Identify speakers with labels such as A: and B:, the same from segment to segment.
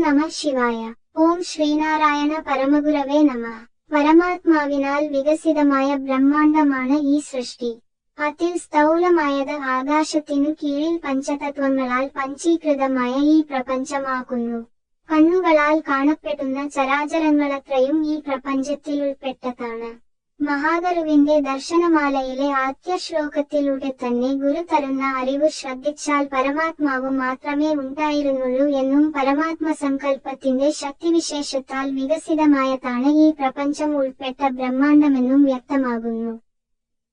A: നമഃ ശിവായ. ഓം ശ്രീനാരായണ പരമഗുരവേ നമഃ. പരമാത്മാവിനാൽ വികസിതമായ ബ്രഹ്മാണ്ഡമാണ് ഈ സൃഷ്ടി. അതിൽ സ്ഥൂലമായത് ആകാശത്തിനു കീഴിൽ പഞ്ചതത്വങ്ങളാൽ പഞ്ചീകൃതമായ ഈ പ്രപഞ്ചമാകുന്നു. കണ്ണുകളാൽ കാണപ്പെടുന്ന ചരാചരങ്ങളത്രയും ഈ പ്രപഞ്ചത്തിൽ ഉൾപ്പെട്ടതാണ്. മഹാഗുരുവിന്റെ ദർശനമാലയിലെ ആദ്യ ശ്ലോകത്തിലൂടെ തന്നെ ഗുരു തരുന്ന അറിവ് ശ്രദ്ധിച്ചാൽ പരമാത്മാവ് മാത്രമേ ഉണ്ടായിരുന്നുള്ളൂ എന്നും പരമാത്മസങ്കല്പത്തിന്റെ ശക്തിവിശേഷത്താൽ വികസിതമായതാണ് ഈ പ്രപഞ്ചം ഉൾപ്പെട്ട ബ്രഹ്മാണ്ഡമെന്നും വ്യക്തമാകുന്നു.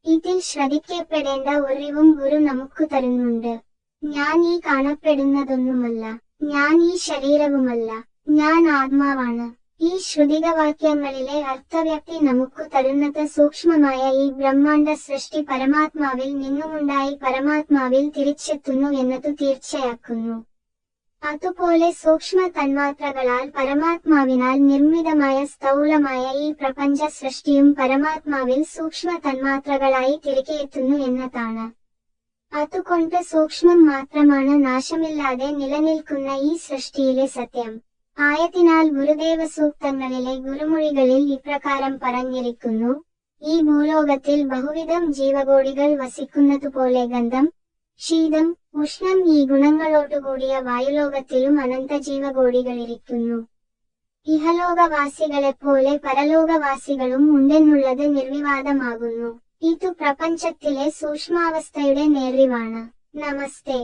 A: ഇതിൽ ശ്രദ്ധിക്കപ്പെടേണ്ട ഒരിവും ഗുരു നമുക്ക് തരുന്നുണ്ട്. ഞാൻ ഈ കാണപ്പെടുന്നതൊന്നുമല്ല, ഞാൻ ഈ ശരീരവുമല്ല, ഞാൻ ആത്മാവാണ്. ഈ ശ്രുതികവാക്യങ്ങളിലെ അർത്ഥവ്യാപ്തി നമുക്ക് തരുന്നത് സൂക്ഷ്മമായ ഈ ബ്രഹ്മാണ്ഡ സൃഷ്ടി പരമാത്മാവിൽ നിന്നുമുണ്ടായി പരമാത്മാവിൽ തിരിച്ചെത്തുന്നു എന്നതു തീർച്ചയാക്കുന്നു. അതുപോലെ സൂക്ഷ്മ തന്മാത്രകളാൽ പരമാത്മാവിനാൽ നിർമ്മിതമായ സ്ഥൂലമായ ഈ പ്രപഞ്ച സൃഷ്ടിയും പരമാത്മാവിൽ സൂക്ഷ്മ തന്മാത്രകളായി തിരികെ എത്തുന്നു എന്നതാണ്. അതുകൊണ്ട് സൂക്ഷ്മം മാത്രമാണ് നാശമില്ലാതെ നിലനിൽക്കുന്ന ഈ സൃഷ്ടിയിലെ സത്യം. ആയതിനാൽ ഗുരുദേവ സൂക്തങ്ങളിലെ ഗുരുമൊഴികളിൽ ഇപ്രകാരം പറഞ്ഞിരിക്കുന്നു: ഈ ഭൂലോകത്തിൽ ബഹുവിധം ജീവകോടികൾ വസിക്കുന്നതുപോലെ ഗന്ധം, ശീതം, ഉഷ്ണം ഈ ഗുണങ്ങളോടുകൂടിയ വായുലോകത്തിലും അനന്ത ജീവകോടികളിരിക്കുന്നു. ഇഹലോകവാസികളെപ്പോലെ പരലോകവാസികളും ഉണ്ടെന്നുള്ളത് നിർവിവാദമാകുന്നു. ഇതു പ്രപഞ്ചത്തിലെ സൂക്ഷ്മാവസ്ഥയുടെ നേർറിവാണ്. നമസ്തേ.